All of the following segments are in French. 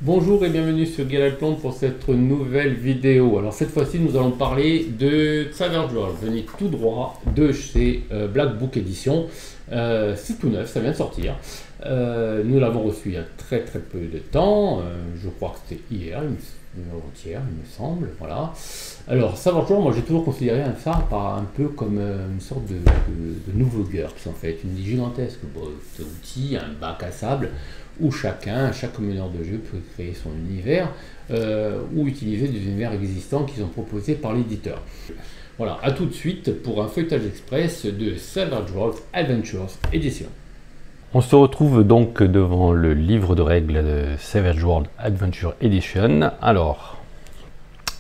Bonjour et bienvenue sur Galalplomb pour cette nouvelle vidéo. Alors cette fois-ci nous allons parler de Savage Worlds, venu tout droit de chez Black Book Edition. C'est tout neuf, ça vient de sortir. Nous l'avons reçu il y a très peu de temps, je crois que c'était hier, hier il me semble. Voilà. Alors Savage Worlds, moi j'ai toujours considéré ça un peu comme une sorte de nouveau GURPS en fait, une gigantesque boîte d'outils, un bac à sable, où chaque meneur de jeu peut créer son univers ou utiliser des univers existants qui sont proposés par l'éditeur. Voilà, à tout de suite pour un feuilletage express de Savage Worlds Adventures Edition. On se retrouve donc devant le livre de règles de Savage Worlds Adventure Edition. Alors,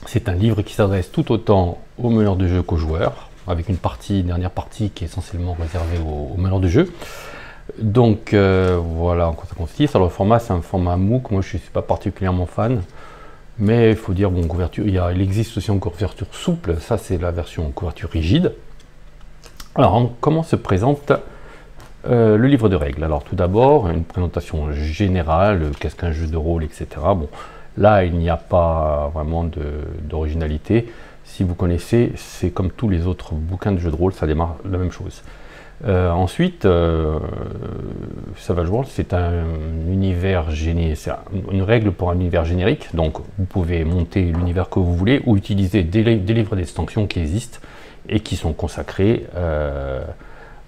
c'est un livre qui s'adresse tout autant aux meneurs de jeu qu'aux joueurs, avec une dernière partie qui est essentiellement réservée aux meneurs de jeu. Donc voilà en quoi ça consiste. Alors le format, c'est un format MOOC, moi je ne suis pas particulièrement fan, mais il faut dire, bon, couverture, il existe aussi en couverture souple, ça c'est la version couverture rigide. Alors comment se présente le livre de règles? Alors tout d'abord, une présentation générale, qu'est-ce qu'un jeu de rôle, etc. Bon, là il n'y a pas vraiment d'originalité. Si vous connaissez, c'est comme tous les autres bouquins de jeux de rôle, ça démarre la même chose. Ensuite, Savage Worlds, c'est un univers c'est une règle pour un univers générique, donc vous pouvez monter l'univers que vous voulez ou utiliser des livres d'extension qui existent et qui sont consacrés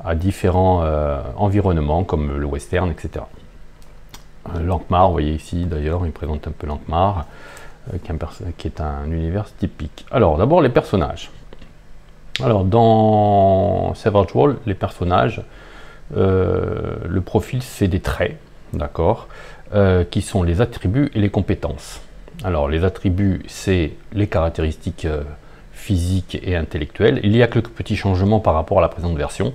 à différents environnements comme le western, etc. L'Ankh-Mar, vous voyez ici d'ailleurs, il présente un peu l'Ankh-Mar, qui est un univers typique. Alors d'abord les personnages. Alors dans Savage Worlds, les personnages, le profil c'est des traits, d'accord, qui sont les attributs et les compétences. Alors les attributs c'est les caractéristiques physiques et intellectuelles. Il y a quelques petits changements par rapport à la présente version.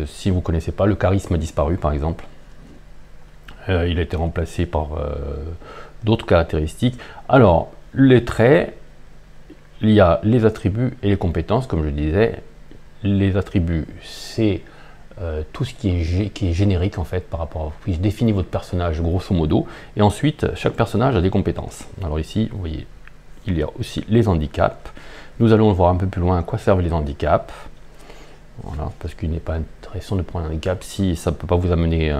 Si vous ne connaissez pas, le charisme a disparu par exemple. Il a été remplacé par d'autres caractéristiques. Alors les traits, il y a les attributs et les compétences, comme je disais. Les attributs, c'est tout ce qui est générique en fait par rapport à vous définissez votre personnage grosso modo. Et ensuite, chaque personnage a des compétences. Alors ici, vous voyez, il y a aussi les handicaps. Nous allons voir un peu plus loin à quoi servent les handicaps. Voilà, parce qu'il n'est pas intéressant de prendre un handicap si ça ne peut pas vous amener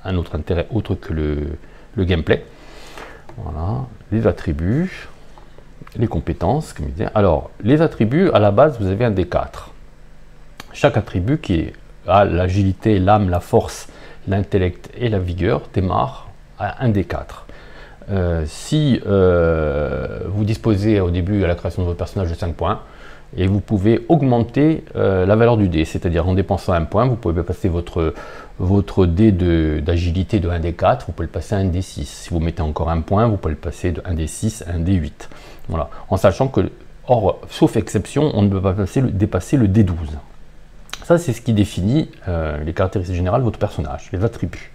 un autre intérêt autre que le gameplay. Voilà, les attributs. Les compétences, comme je disais. Alors, les attributs, à la base, vous avez un D4. Chaque attribut qui a l'agilité, l'âme, la force, l'intellect et la vigueur démarre à un D4. Si vous disposez au début à la création de votre personnage de 5 points, et vous pouvez augmenter la valeur du dé, c'est-à-dire en dépensant un point, vous pouvez passer votre dé d'agilité de 1D4, vous pouvez le passer à 1D6. Si vous mettez encore un point, vous pouvez le passer de 1D6 à 1D8. Voilà. En sachant que, sauf exception, on ne peut pas dépasser le D12. Ça, c'est ce qui définit les caractéristiques générales de votre personnage, les attributs.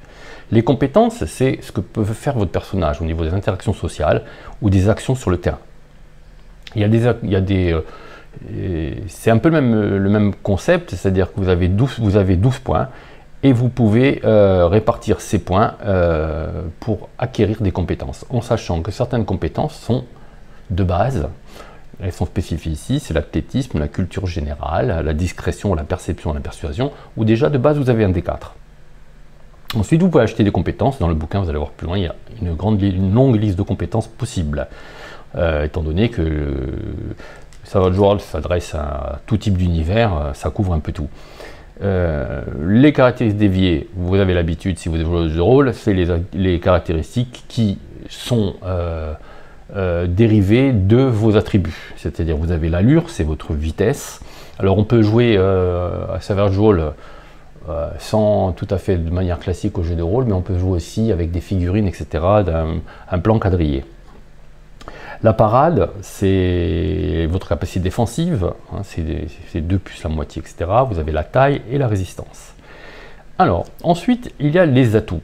Les compétences, c'est ce que peut faire votre personnage au niveau des interactions sociales ou des actions sur le terrain. C'est un peu le même concept, c'est-à-dire que vous avez 12 points et vous pouvez répartir ces points pour acquérir des compétences, en sachant que certaines compétences sont de base, elles sont spécifiées ici, c'est l'athlétisme, la culture générale, la discrétion, la perception, la persuasion, où déjà de base vous avez un D4. Ensuite vous pouvez acheter des compétences, dans le bouquin vous allez voir plus loin, il y a une longue liste de compétences possibles, étant donné que Savage Worlds s'adresse à tout type d'univers, ça couvre un peu tout. Les caractéristiques déviées, vous avez l'habitude si vous êtes joueur de rôle, c'est les caractéristiques qui sont dérivées de vos attributs. C'est-à-dire vous avez l'allure, c'est votre vitesse. Alors on peut jouer à Savage Worlds sans tout à fait de manière classique au jeu de rôle, mais on peut jouer aussi avec des figurines, etc., d'un plan quadrillé. La parade, c'est votre capacité défensive, hein, c'est 2 plus la moitié, etc. Vous avez la taille et la résistance. Alors, ensuite, il y a les atouts.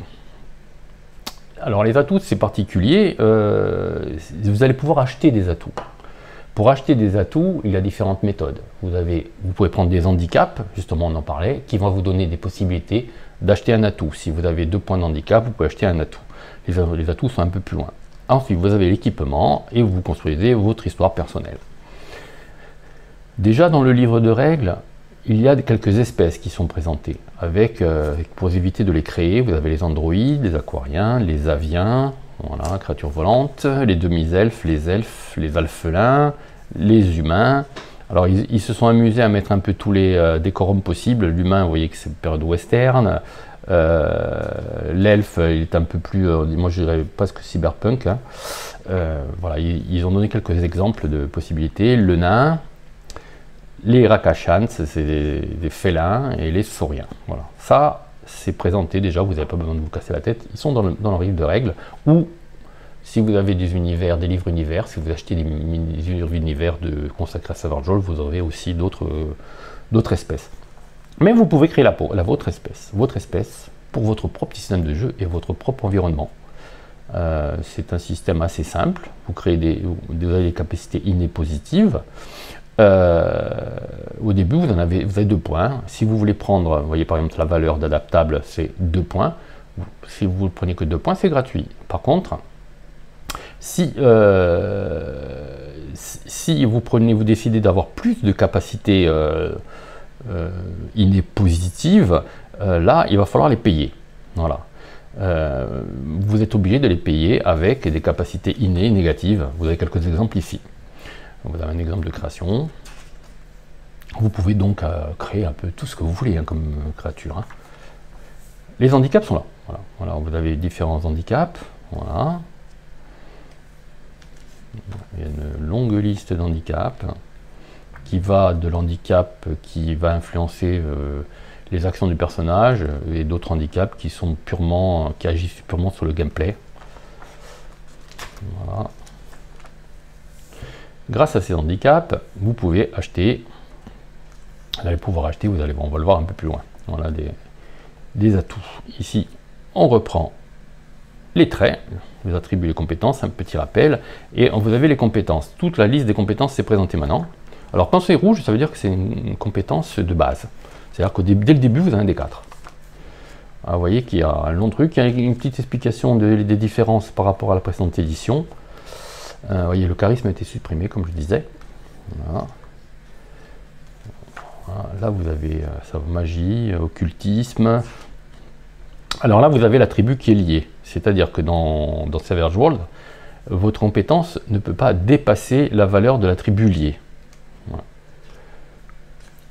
Alors, les atouts, c'est particulier. Vous allez pouvoir acheter des atouts. Pour acheter des atouts, il y a différentes méthodes. Vous pouvez prendre des handicaps, justement, on en parlait, qui vont vous donner des possibilités d'acheter un atout. Si vous avez 2 points de handicap, vous pouvez acheter un atout. les atouts sont un peu plus loin. Ensuite, vous avez l'équipement et vous construisez votre histoire personnelle. Déjà dans le livre de règles, il y a quelques espèces qui sont présentées. Pour éviter de les créer, vous avez les androïdes, les aquariens, les aviens, voilà, créatures volantes, les demi-elfes, les alphelins, les humains. Alors ils se sont amusés à mettre un peu tous les décorums possibles. L'humain, vous voyez que c'est période western. L'elfe, il est un peu plus, moi je dirais presque cyberpunk. Hein. Voilà, ils ont donné quelques exemples de possibilités. Le nain, les Rakashans, c'est des félins, et les sauriens. Voilà. Ça, c'est présenté déjà, vous n'avez pas besoin de vous casser la tête. Ils sont dans le livre de règles, ou si vous avez des univers, des livres univers, si vous achetez des livres univers consacrés à Savage Worlds, vous aurez aussi d'autres espèces. Mais vous pouvez créer votre espèce pour votre propre système de jeu et votre propre environnement. C'est un système assez simple. Vous avez des capacités innées positives. Au début, vous avez 2 points. Si vous voulez prendre, vous voyez par exemple la valeur d'adaptable, c'est 2 points. Si vous ne prenez que 2 points, c'est gratuit. Par contre, si vous décidez d'avoir plus de capacités innées positives, là, il va falloir les payer. Voilà. Vous êtes obligé de les payer avec des capacités innées négatives. Vous avez quelques exemples ici. Vous avez un exemple de création. Vous pouvez donc créer un peu tout ce que vous voulez hein, comme créature. Hein. Les handicaps sont là. Voilà. Voilà, vous avez différents handicaps. Voilà. Il y a une longue liste d'handicaps qui va de l'handicap qui va influencer les actions du personnage et d'autres handicaps qui agissent purement sur le gameplay. Voilà. Grâce à ces handicaps, vous pouvez acheter, vous allez pouvoir acheter, on va le voir un peu plus loin. Voilà des atouts. Ici, on reprend les traits, les attributs, les compétences, un petit rappel, et vous avez les compétences. Toute la liste des compétences s'est présentée maintenant. Alors quand c'est rouge, ça veut dire que c'est une compétence de base. C'est-à-dire que dès le début, vous avez un D4. Alors, vous voyez qu'il y a un long truc, il y a une petite explication des différences par rapport à la précédente édition. Vous voyez, le charisme a été supprimé, comme je disais. Voilà. Voilà, là, vous avez magie, occultisme. Alors là, vous avez l'attribut qui est lié. C'est-à-dire que dans Savage Worlds, votre compétence ne peut pas dépasser la valeur de l'attribut lié. Voilà.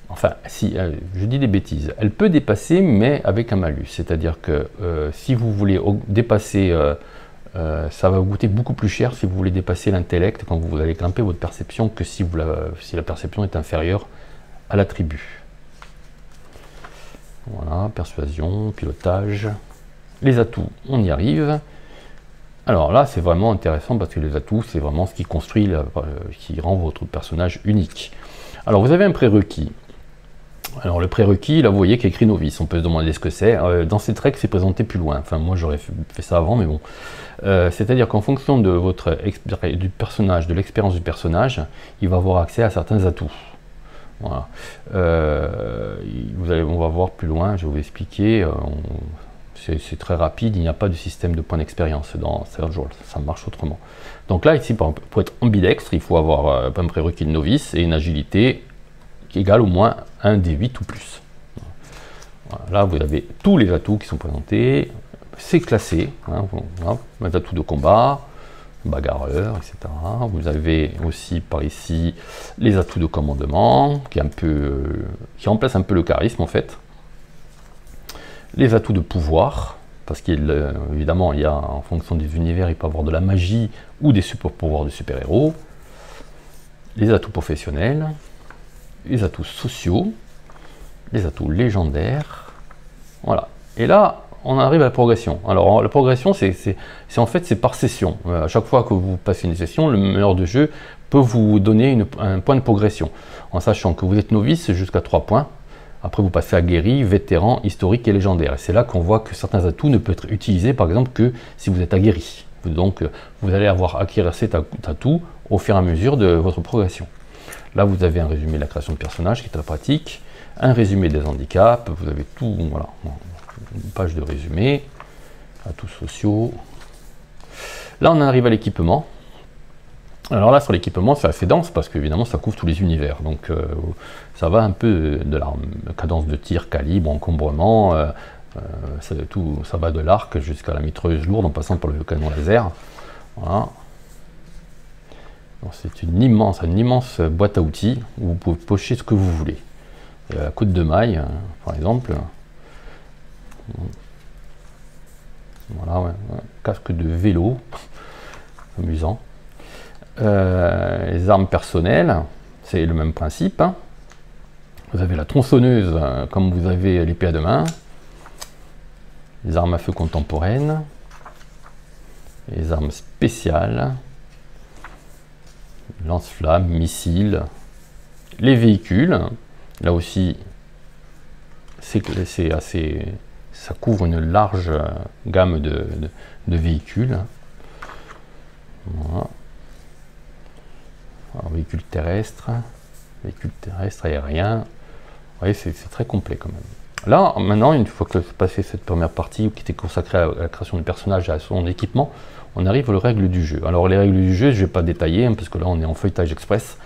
Enfin, si, je dis des bêtises. Elle peut dépasser, mais avec un malus. C'est-à-dire que si vous voulez dépasser... ça va vous coûter beaucoup plus cher si vous voulez dépasser l'intellect quand vous allez grimper votre perception que si la perception est inférieure à l'attribut. Voilà, persuasion, pilotage. Les atouts, on y arrive. Alors là, c'est vraiment intéressant parce que les atouts, c'est vraiment ce qui construit, qui rend votre personnage unique. Alors vous avez un prérequis. Alors le prérequis, là vous voyez qu'il y a écrit novice, on peut se demander ce que c'est. Dans cette règle, c'est présenté plus loin. Enfin moi j'aurais fait ça avant, mais bon. C'est-à-dire qu'en fonction de du personnage, de l'expérience du personnage, il va avoir accès à certains atouts. Voilà. On va voir plus loin, je vais vous expliquer. C'est très rapide, il n'y a pas de système de points d'expérience dans Savage Worlds, ça marche autrement. Donc là, ici, pour être ambidextre, il faut avoir un prérequis de novice et une agilité qui égale au moins un D8 ou plus. Voilà, là, vous avez tous les atouts qui sont présentés, c'est classé, hein, voilà, les atouts de combat, bagarreur, etc. Vous avez aussi par ici les atouts de commandement, qui remplacent un peu le charisme en fait. Les atouts de pouvoir, parce qu'évidemment, en fonction des univers, il peut y avoir de la magie ou des super pouvoirs de super-héros. Les atouts professionnels, les atouts sociaux, les atouts légendaires. Voilà. Et là, on arrive à la progression. Alors, la progression, en fait, c'est par session. À chaque fois que vous passez une session, le meneur de jeu peut vous donner un point de progression, en sachant que vous êtes novice jusqu'à 3 points. Après, vous passez à guéri, vétéran, historique et légendaire. Et c'est là qu'on voit que certains atouts ne peuvent être utilisés, par exemple, que si vous êtes aguerri. Donc, vous allez acquérir cet atout au fur et à mesure de votre progression. Là, vous avez un résumé de la création de personnages qui est très pratique, un résumé des handicaps, vous avez tout, voilà, une page de résumé, atouts sociaux, Là, on arrive à l'équipement. Alors là, sur l'équipement, c'est assez dense parce qu'évidemment, ça couvre tous les univers. Donc, ça va un peu de la cadence de tir, calibre, encombrement. Ça va de l'arc jusqu'à la mitrailleuse lourde en passant par le canon laser. Voilà. C'est une immense boîte à outils où vous pouvez pocher ce que vous voulez. La côte de maille, par exemple. Voilà, ouais. Casque de vélo. Amusant. Les armes personnelles, c'est le même principe. Hein. Vous avez la tronçonneuse comme vous avez l'épée à deux mains. Les armes à feu contemporaines. Les armes spéciales. Lance-flammes, missiles. Les véhicules. Là aussi, c'est assez... Ça couvre une large gamme de véhicules. Voilà. Alors, véhicules terrestres, aériens. Vous voyez, c'est très complet quand même. Là, maintenant, une fois que c'est passé cette première partie qui était consacrée à la création du personnage et à son équipement, on arrive aux règles du jeu. Alors, les règles du jeu, je ne vais pas détailler, hein, parce que là, on est en feuilletage express.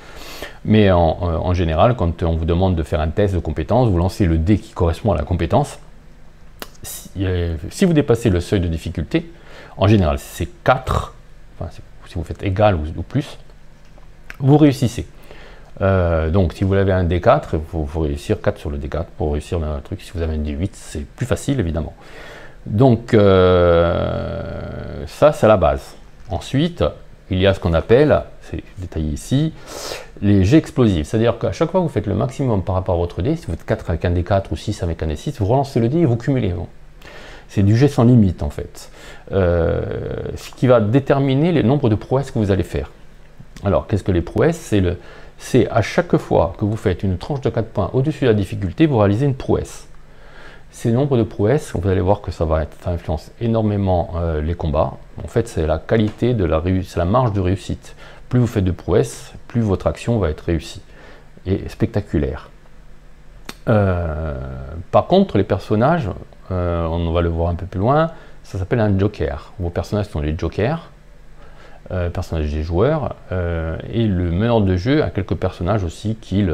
Mais en général, quand on vous demande de faire un test de compétence, vous lancez le dé qui correspond à la compétence. Si vous dépassez le seuil de difficulté, en général, c'est 4, enfin, si vous faites égal ou plus, vous réussissez. Donc, si vous avez un D4, il faut réussir 4 sur le D4 pour réussir un truc. Si vous avez un D8, c'est plus facile, évidemment. Donc, ça, c'est la base. Ensuite, il y a ce qu'on appelle, c'est détaillé ici, les jets explosifs. C'est-à-dire qu'à chaque fois que vous faites le maximum par rapport à votre dé, si vous faites 4 avec un D4 ou 6 avec un D6, vous relancez le dé et vous cumulez. Bon. C'est du jet sans limite, en fait. Ce qui va déterminer le nombre de prouesses que vous allez faire. Alors, qu'est-ce que les prouesses? C'est à chaque fois que vous faites une tranche de 4 points au-dessus de la difficulté, vous réalisez une prouesse. Ces nombres de prouesses, vous allez voir que ça influence énormément les combats. En fait, c'est la qualité de c'est la marge de réussite. Plus vous faites de prouesses, plus votre action va être réussie et spectaculaire. Par contre, les personnages, on va le voir un peu plus loin, ça s'appelle un joker. Vos personnages sont les jokers. Personnages des joueurs, et le meneur de jeu a quelques personnages aussi qu'il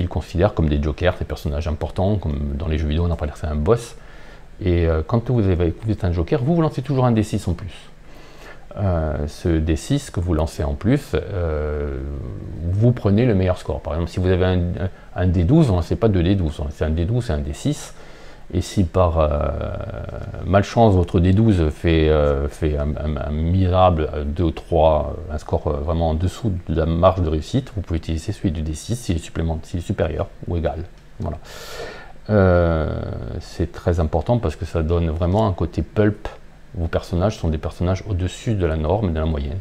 considère comme des jokers, des personnages importants, comme dans les jeux vidéo on appelle ça un boss. Et quand vous êtes un joker, vous lancez toujours un D6 en plus. Ce D6 que vous lancez en plus, vous prenez le meilleur score. Par exemple, si vous avez un D12, on ne lancez pas 2 D12, c'est un D12 et un D6. Et si par malchance votre D12 fait un misérable 2 ou 3, un score vraiment en dessous de la marge de réussite, vous pouvez utiliser celui du D6 s'il est supérieur ou égal. Voilà. C'est très important parce que ça donne vraiment un côté pulp. Vos personnages sont des personnages au-dessus de la norme, de la moyenne.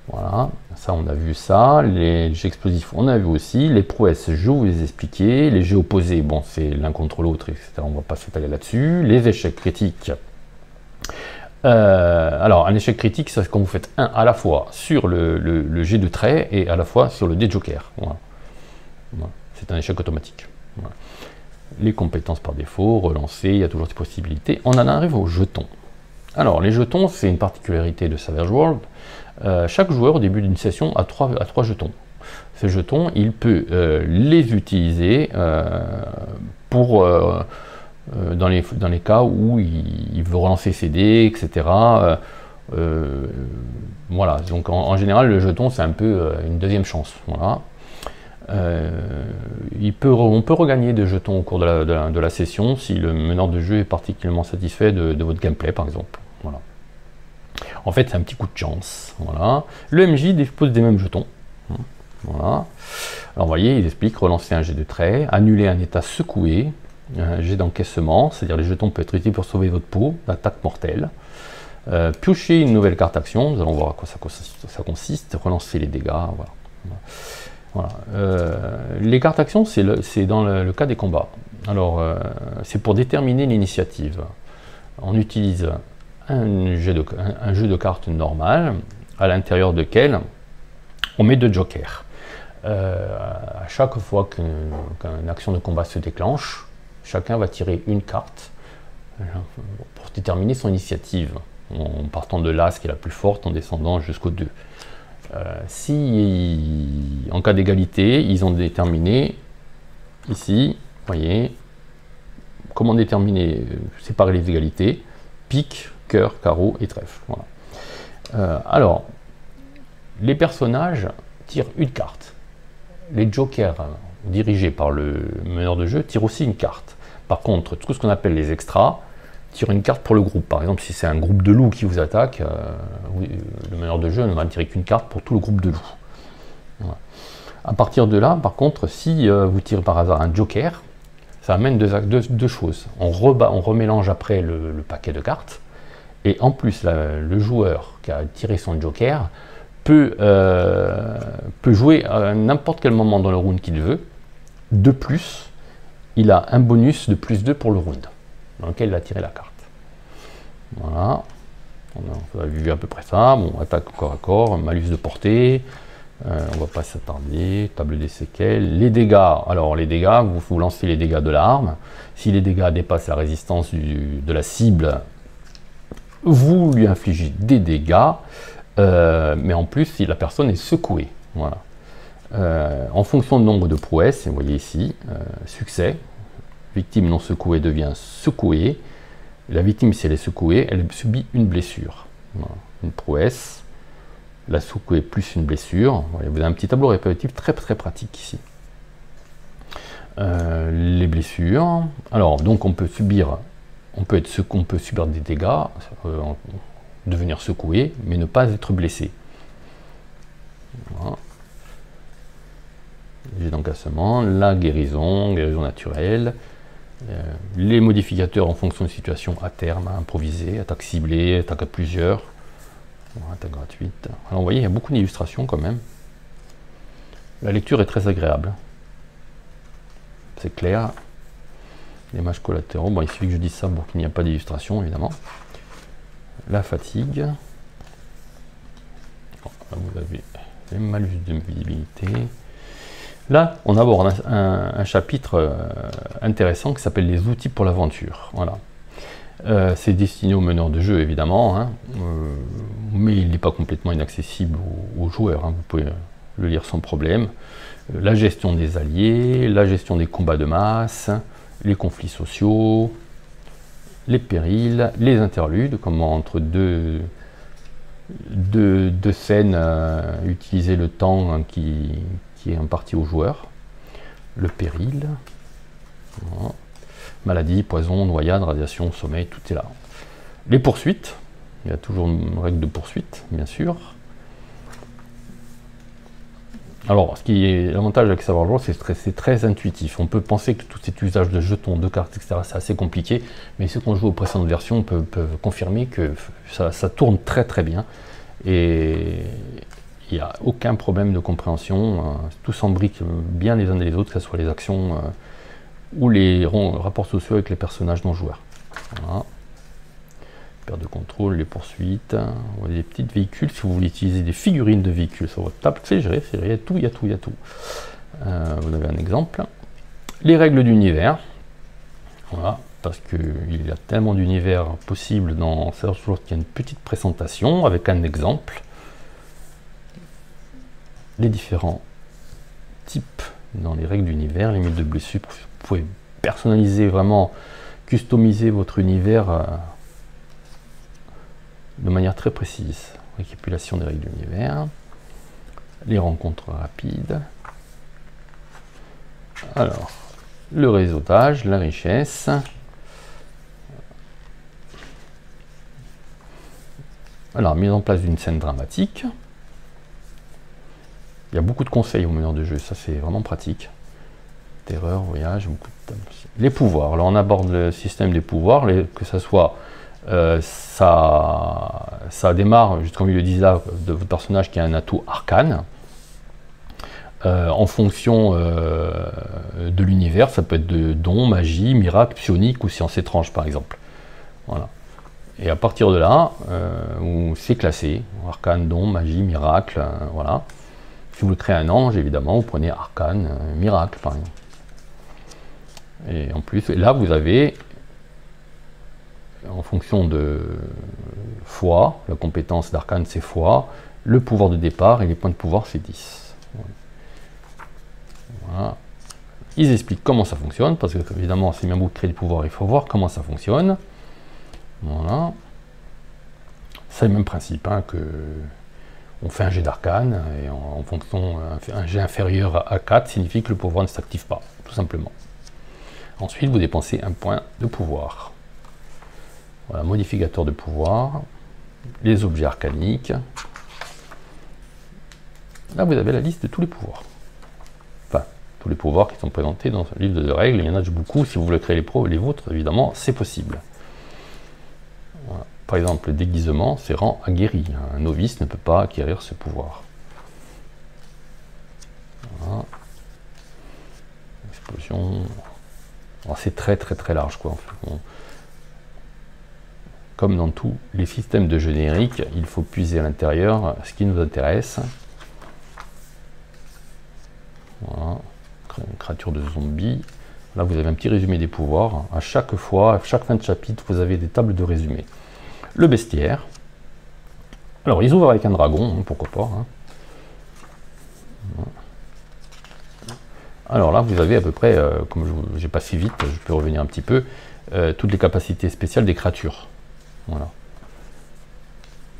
Voilà, ça on a vu ça. Les jets explosifs, on a vu aussi. Les prouesses, je vais vous les expliquer. Les jets opposés, bon, c'est l'un contre l'autre, etc. On ne va pas s'étaler là-dessus. Les échecs critiques. Alors, un échec critique, c'est quand vous faites un à la fois sur le jet de trait et à la fois sur le dé de joker. Voilà. Voilà. C'est un échec automatique. Voilà. Les compétences par défaut, relancer, il y a toujours des possibilités. On en arrive aux jetons. Alors, les jetons, c'est une particularité de Savage World. Chaque joueur, au début d'une session, a 3 jetons. Ces jetons, il peut les utiliser pour, dans les cas où il veut relancer ses dés, etc. Voilà, donc en général, le jeton, c'est un peu une deuxième chance. Voilà. On peut regagner des jetons au cours de la session si le meneur de jeu est particulièrement satisfait de votre gameplay, par exemple. Voilà. En fait, c'est un petit coup de chance. Voilà. Le MJ dispose des mêmes jetons. Voilà. Alors, vous voyez, il explique relancer un jet de trait, annuler un état secoué, un jet d'encaissement, c'est-à-dire les jetons peuvent être utilisés pour sauver votre peau, d'attaque mortelle. Piocher une nouvelle carte action, nous allons voir à quoi ça consiste, relancer les dégâts. Voilà. Voilà. Les cartes actions, c'est dans le cas des combats. Alors, c'est pour déterminer l'initiative. On utilise un jeu de cartes normal, à l'intérieur duquel on met 2 jokers. À chaque fois qu'une action de combat se déclenche, chacun va tirer une carte pour déterminer son initiative. en partant de l'As qui est la plus forte, en descendant jusqu'au 2. Si en cas d'égalité, ils ont déterminé ici, vous voyez, comment déterminer, séparer les égalités, pique, cœur, carreau et trèfle. Voilà. Alors, les personnages tirent une carte. Les jokers dirigés par le meneur de jeu tirent aussi une carte. Par contre, tout ce qu'on appelle les extras tirent une carte pour le groupe. Par exemple, si c'est un groupe de loups qui vous attaque, le meneur de jeu ne va tirer qu'une carte pour tout le groupe de loups. Voilà. À partir de là, par contre, si vous tirez par hasard un joker, ça amène deux choses. On remélange après le paquet de cartes, et en plus, le joueur qui a tiré son joker peut jouer à n'importe quel moment dans le round qu'il veut. De plus, il a un bonus de +2 pour le round dans lequel il a tiré la carte. Voilà, on a vu à peu près ça. Bon, attaque corps à corps, malus de portée, on va pas s'attarder, table des séquelles. Les dégâts, alors les dégâts, vous lancez les dégâts de l'arme. Si les dégâts dépassent la résistance de la cible, vous lui infligez des dégâts, mais en plus, si la personne est secouée. Voilà. En fonction du nombre de prouesses, vous voyez ici, succès, victime non secouée devient secouée. La victime, si elle est secouée, elle subit une blessure. Voilà. Une prouesse, la secouée plus une blessure. Voilà, vous avez un petit tableau répétitif très très pratique ici. Les blessures. Alors, donc on peut subir des dégâts, devenir secoué, mais ne pas être blessé. Voilà. J'ai d'encassement, la guérison naturelle, les modificateurs en fonction de situation à terme, improvisé, attaque ciblée, attaque à plusieurs, attaque gratuite. Alors vous voyez, il y a beaucoup d'illustrations quand même. La lecture est très agréable. C'est clair. Les dommages collatéraux, bon, il suffit que je dise ça pour qu'il n'y ait pas d'illustration, évidemment. La fatigue. Bon, là, vous avez les malus de visibilité. Là, on aborde un chapitre intéressant qui s'appelle les outils pour l'aventure. Voilà. C'est destiné aux meneurs de jeu, évidemment, hein, mais il n'est pas complètement inaccessible aux joueurs. Hein, vous pouvez le lire sans problème. La gestion des alliés, la gestion des combats de masse, les conflits sociaux, les périls, les interludes, comment entre deux scènes utiliser le temps hein, qui est imparti aux joueurs, le péril, voilà. Maladie, poison, noyade, radiation, sommeil, tout est là. Les poursuites, il y a toujours une règle de poursuite, bien sûr. Alors, ce qui est l'avantage avec Savoir Jouer, c'est très intuitif. On peut penser que tout cet usage de jetons, de cartes, etc., c'est assez compliqué, mais ceux qui ont joué aux précédentes versions peuvent confirmer que ça tourne très très bien. Et il n'y a aucun problème de compréhension. Tout s'embrique bien les uns et les autres, que ce soit les actions ou les rapports sociaux avec les personnages non joueurs. Voilà. Perte de contrôle, les poursuites, des petits véhicules, si vous voulez utiliser des figurines de véhicules sur votre table, c'est géré, il y a tout, il y a tout, il y a tout. Vous avez un exemple. Les règles d'univers, voilà, parce qu'il y a tellement d'univers possibles dans Savoir Jouer qu'il y a une petite présentation avec un exemple. Les différents types dans les règles d'univers, limite de blessure, vous pouvez personnaliser, vraiment customiser votre univers de manière très précise. Récapitulation des règles d'univers, les rencontres rapides, alors le réseautage, la richesse, alors mise en place d'une scène dramatique. Il y a beaucoup de conseils aux meneurs de jeu, ça c'est vraiment pratique. Terreur, voyage, beaucoup de tables. Les pouvoirs, alors on aborde le système des pouvoirs, que ce soit ça démarre, juste comme il le disait là, de votre personnage qui a un atout arcane. En fonction de l'univers, ça peut être de dons, magie, miracle, psionique ou science étrange par exemple. Voilà. Et à partir de là, c'est classé, arcane, don, magie, miracle, voilà. Si vous créez un ange, évidemment, vous prenez arcane, miracle par exemple. Et en plus, là vous avez en fonction de foi, la compétence d'arcane c'est foi, le pouvoir de départ et les points de pouvoir c'est 10. Voilà. Ils expliquent comment ça fonctionne, parce que évidemment c'est bien beau de créer des pouvoirs, il faut voir comment ça fonctionne. Voilà. C'est le même principe, hein, que on fait un jet d'arcane, et en fonction, un jet inférieur à 4 signifie que le pouvoir ne s'active pas, tout simplement. Ensuite, vous dépensez un point de pouvoir. Voilà, modificateur de pouvoir, les objets arcaniques. Là, vous avez la liste de tous les pouvoirs. Enfin, tous les pouvoirs qui sont présentés dans le livre de règles. Il y en a beaucoup. Si vous voulez créer les vôtres, évidemment, c'est possible. Voilà. Par exemple, le déguisement, c'est rang aguerri. Un novice ne peut pas acquérir ce pouvoir. Voilà. Explosion. C'est très large, quoi. En fait. Comme dans tous les systèmes de générique, il faut puiser à l'intérieur ce qui nous intéresse. Voilà. Une créature de zombie. Là, vous avez un petit résumé des pouvoirs. À chaque fois, à chaque fin de chapitre, vous avez des tables de résumé. Le bestiaire. Alors, ils ouvrent avec un dragon, hein, pourquoi pas. Hein. Alors là, vous avez à peu près, comme je n'ai pas si vite, je peux revenir un petit peu, toutes les capacités spéciales des créatures. Voilà.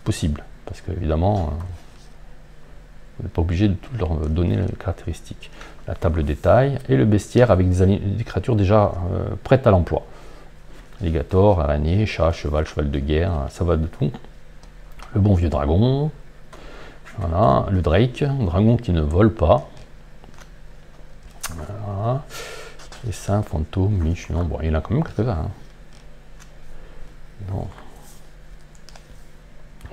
Possible, parce qu'évidemment, vous n'êtes pas obligé de tout leur donner les caractéristiques. La table détail et le bestiaire avec des créatures déjà prêtes à l'emploi. Alligator, araignée, chat, cheval de guerre, ça va de tout. Le bon vieux dragon. Voilà, le Drake, un dragon qui ne vole pas. Voilà. Les saints, fantômes, miches, non, bon, il y en a quand même quelques-uns. Hein. Non.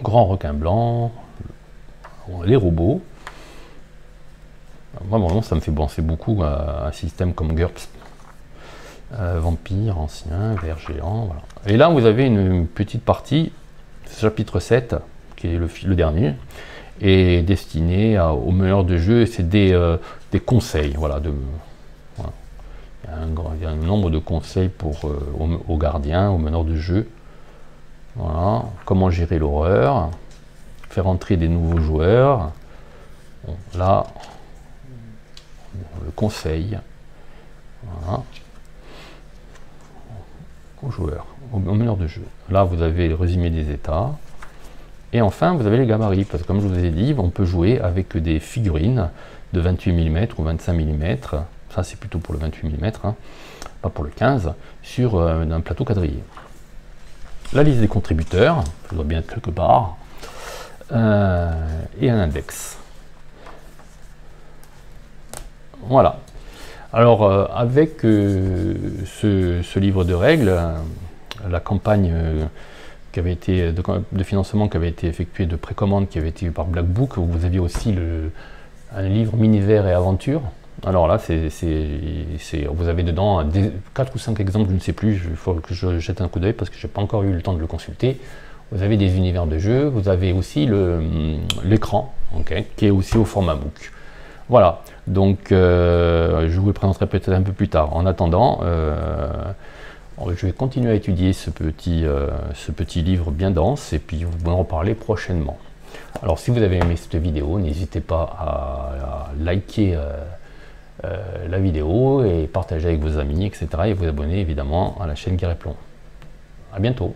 Grand requin blanc, les robots. Moi, bon, ça me fait penser beaucoup à un système comme GURPS. Vampire, ancien, ver géant, voilà. Et là, vous avez une petite partie, chapitre 7, qui est le dernier, est destiné aux meneurs de jeu. C'est des conseils, voilà, voilà. Il y a un nombre de conseils aux gardiens, aux meneurs de jeu. Voilà. Comment gérer l'horreur, faire entrer des nouveaux joueurs. Bon, là, le conseil. Voilà. Aux joueurs, aux meneurs de jeu. Là, vous avez le résumé des états. Et enfin, vous avez les gabarits, parce que comme je vous ai dit, on peut jouer avec des figurines de 28 mm ou 25 mm. Ça, c'est plutôt pour le 28 mm, hein, pas pour le 15, sur un plateau quadrillé. La liste des contributeurs, ça doit bien être quelque part, et un index. Voilà. Alors, avec ce livre de règles, la campagne qui avait été de financement qui avait été effectuée de précommande, qui avait été par Black Book, vous aviez aussi un livre Minivers et Aventures. Alors là, vous avez dedans 4 ou 5 exemples, je ne sais plus, il faut que je jette un coup d'œil parce que je n'ai pas encore eu le temps de le consulter. Vous avez des univers de jeu, vous avez aussi l'écran, okay, qui est aussi au format book. Voilà, donc je vous le présenterai peut-être un peu plus tard. En attendant, je vais continuer à étudier ce petit livre bien dense et puis vous en reparler prochainement. Alors si vous avez aimé cette vidéo, n'hésitez pas à liker la vidéo et partager avec vos amis, etc. et vous abonner évidemment à la chaîne Guerre et Plomb. À bientôt.